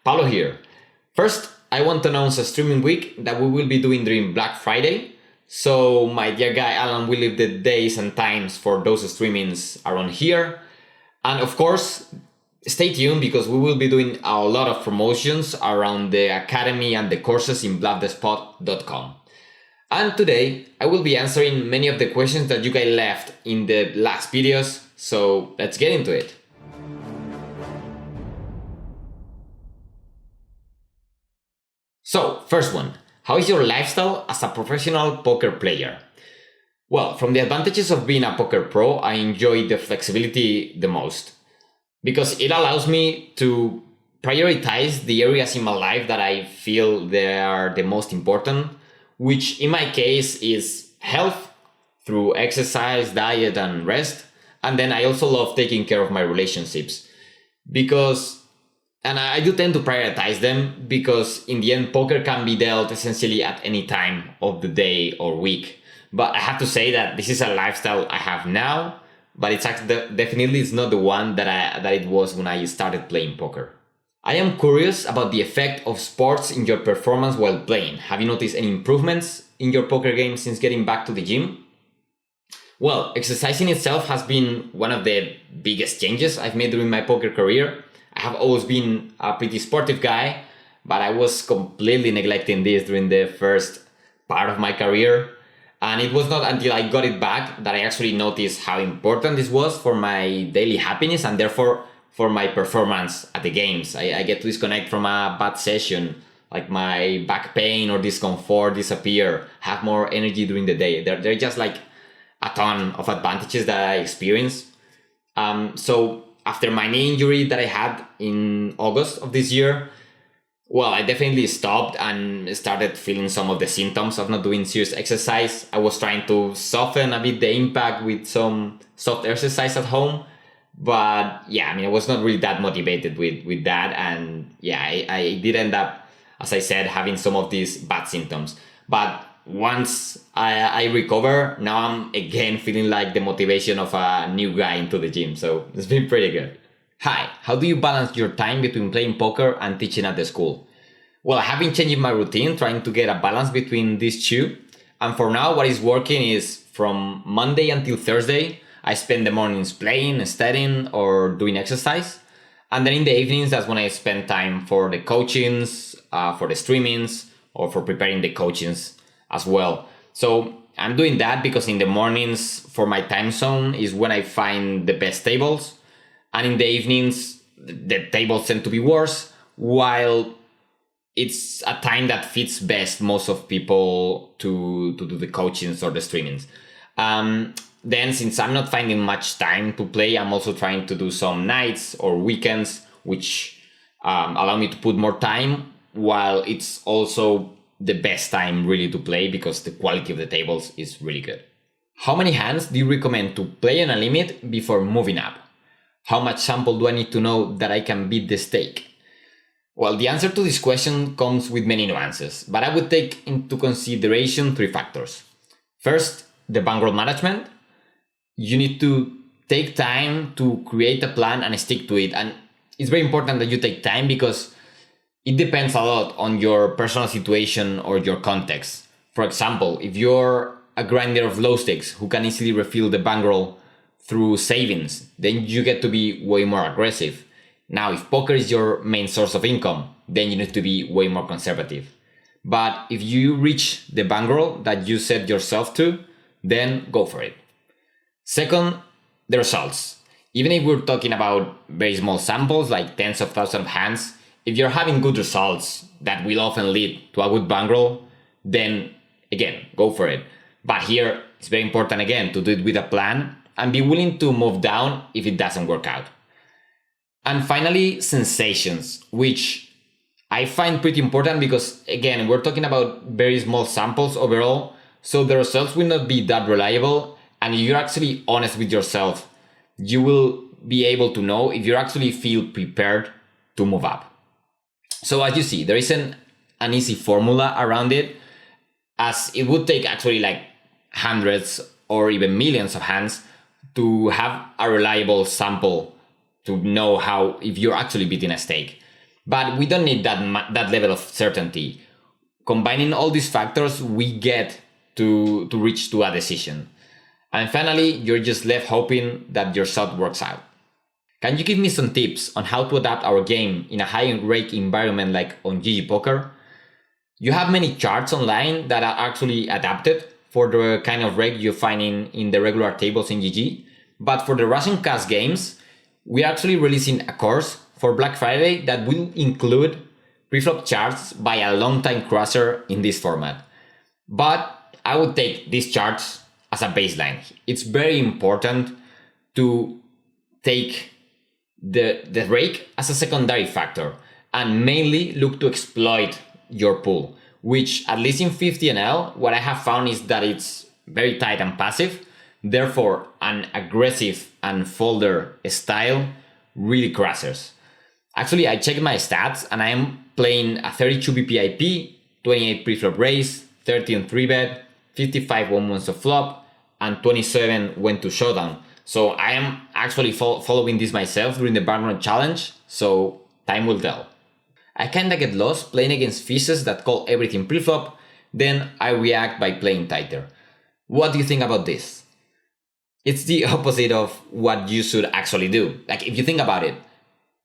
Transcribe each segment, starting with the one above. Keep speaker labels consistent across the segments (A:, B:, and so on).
A: Pablo here. First, I want to announce a streaming week that we will be doing during Black Friday. So my dear guy Alan will leave the days and times for those streamings around here. And of course, stay tuned because we will be doing a lot of promotions around the academy and the courses in BluffTheSpot.com. And today, I will be answering many of the questions that you guys left in the last videos. So let's get into it. So, first one, how is your lifestyle as a professional poker player? Well, from the advantages of being a poker pro, I enjoy the flexibility the most because it allows me to prioritize the areas in my life that I feel they are the most important, which in my case is health through exercise, diet, and rest. And then I also love taking care of my relationships and I do tend to prioritize them because in the end, poker can be dealt essentially at any time of the day or week. But I have to say that this is a lifestyle I have now, but it's actually definitely it's not the one that it was when I started playing poker. I am curious about the effect of sports in your performance while playing. Have you noticed any improvements in your poker game since getting back to the gym? Well, exercising itself has been one of the biggest changes I've made during my poker career. I have always been a pretty sportive guy, but I was completely neglecting this during the first part of my career. And it was not until I got it back that I actually noticed how important this was for my daily happiness and therefore for my performance at the games. I get to disconnect from a bad session, like my back pain or discomfort disappear, have more energy during the day. They're just like a ton of advantages that I experience. So after my knee injury that I had in August of this year, well, I definitely stopped and started feeling some of the symptoms of not doing serious exercise. I was trying to soften a bit the impact with some soft exercise at home. But yeah, I was not really that motivated with that. And yeah, I did end up, as I said, having some of these bad symptoms. But once I recover, now I'm again feeling like the motivation of a new guy into the gym. So it's been pretty good. Hi, how do you balance your time between playing poker and teaching at the school? Well, I have been changing my routine, trying to get a balance between these two. And for now, what is working is from Monday until Thursday, I spend the mornings playing, studying, or doing exercise. And then in the evenings, that's when I spend time for the coachings, for the streamings, or for preparing the coachings as well. So I'm doing that because in the mornings for my time zone is when I find the best tables. And in the evenings, the tables tend to be worse, while it's a time that fits best most of people to do the coachings or the streamings. Then since I'm not finding much time to play, I'm also trying to do some nights or weekends, which allow me to put more time, while it's also the best time really to play because the quality of the tables is really good. How many hands do you recommend to play on a limit before moving up? How much sample do I need to know that I can beat the stake? Well, the answer to this question comes with many nuances, but I would take into consideration three factors. First, the bankroll management. You need to take time to create a plan and stick to it. And it's very important that you take time because it depends a lot on your personal situation or your context. For example, if you're a grinder of low stakes who can easily refill the bankroll through savings, then you get to be way more aggressive. Now, if poker is your main source of income, then you need to be way more conservative. But if you reach the bankroll that you set yourself to, then go for it. Second, the results. Even if we're talking about very small samples, like tens of thousands of hands, if you're having good results that will often lead to a good bankroll, then again, go for it. But here, it's very important again to do it with a plan and be willing to move down if it doesn't work out. And finally, sensations, which I find pretty important because again, we're talking about very small samples overall, so the results will not be that reliable. And if you're actually honest with yourself, you will be able to know if you actually feel prepared to move up. So as you see, there isn't an easy formula around it, as it would take actually like hundreds or even millions of hands to have a reliable sample to know how if you're actually beating a stake. But we don't need that level of certainty. Combining all these factors, we get to reach to a decision. And finally, you're just left hoping that your shot works out. Can you give me some tips on how to adapt our game in a high rake environment like on GG Poker? You have many charts online that are actually adapted for the kind of rake you find in the regular tables in GG. But for the Russian cast games, we're actually releasing a course for Black Friday that will include preflop charts by a long-time crusher in this format. But I would take these charts as a baseline. It's very important to take the rake as a secondary factor and mainly look to exploit your pool, which at least in 50NL, what I have found is that it's very tight and passive. Therefore, an aggressive and folder style really crushes. Actually, I checked my stats and I am playing a 32 BPIP, 28 preflop raise, 30 on 3-bet, 55 once of flop, and 27 went to showdown. So I am actually following this myself during the background challenge, so time will tell. I kinda get lost playing against fishes that call everything preflop, then I react by playing tighter. What do you think about this? It's the opposite of what you should actually do. Like, if you think about it,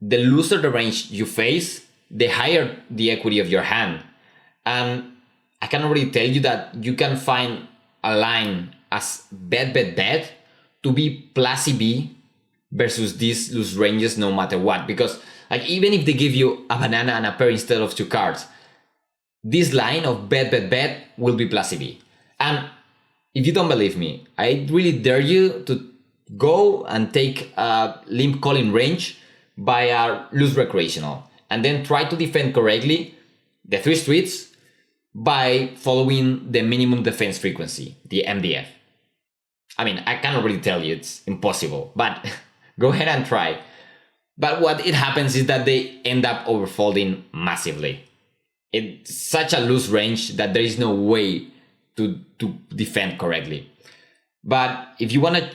A: the looser the range you face, the higher the equity of your hand. And I can already tell you that you can find a line as bet to be plus EV versus these loose ranges no matter what. Because like, even if they give you a banana and a pair instead of 2 cards, this line of bet will be plus EV. And if you don't believe me, I really dare you to go and take a limp calling range by a loose recreational and then try to defend correctly the 3 streets by following the minimum defense frequency, the MDF. I mean, I can't really tell you it's impossible, but go ahead and try. But what it happens is that they end up overfolding massively. It's such a loose range that there is no way to defend correctly. But if you want to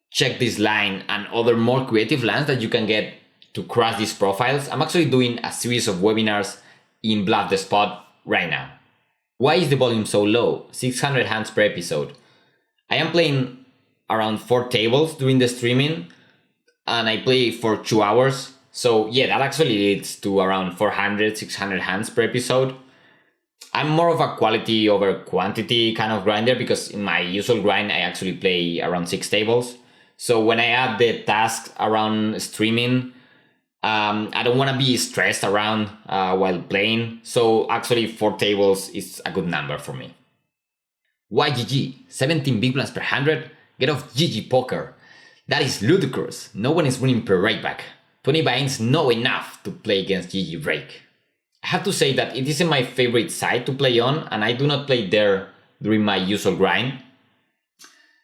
A: check this line and other more creative lines that you can get to crush these profiles, I'm actually doing a series of webinars in BluffTheSpot right now. Why is the volume so low? 600 hands per episode. I am playing around 4 tables during the streaming and I play for 2 hours. So yeah, that actually leads to around 400, 600 hands per episode. I'm more of a quality over quantity kind of grinder because in my usual grind, I actually play around 6 tables. So when I add the tasks around streaming, I don't want to be stressed around while playing. So actually 4 tables is a good number for me. Why GG? 17 big blinds per 100? Get off GG Poker. That is ludicrous. No one is winning per rakeback. 20 buy-ins not enough to play against GG Rake. I have to say that it isn't my favorite side to play on and I do not play there during my usual grind.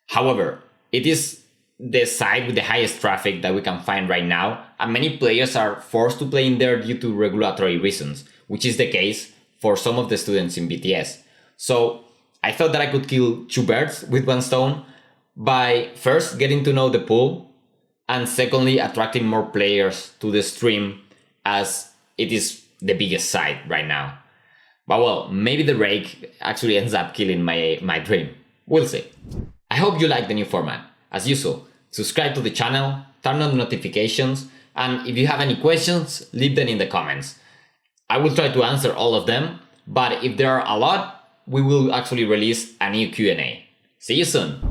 A: However, it is the side with the highest traffic that we can find right now, and many players are forced to play in there due to regulatory reasons, which is the case for some of the students in BTS. So I thought that I could kill 2 birds with 1 stone by first getting to know the pool and secondly attracting more players to the stream as it is the biggest side right now. But well, maybe the rake actually ends up killing my dream. We'll see. I hope you like the new format. As usual, subscribe to the channel, turn on notifications, and if you have any questions, leave them in the comments. I will try to answer all of them, but if there are a lot, we will actually release a new Q&A. See you soon!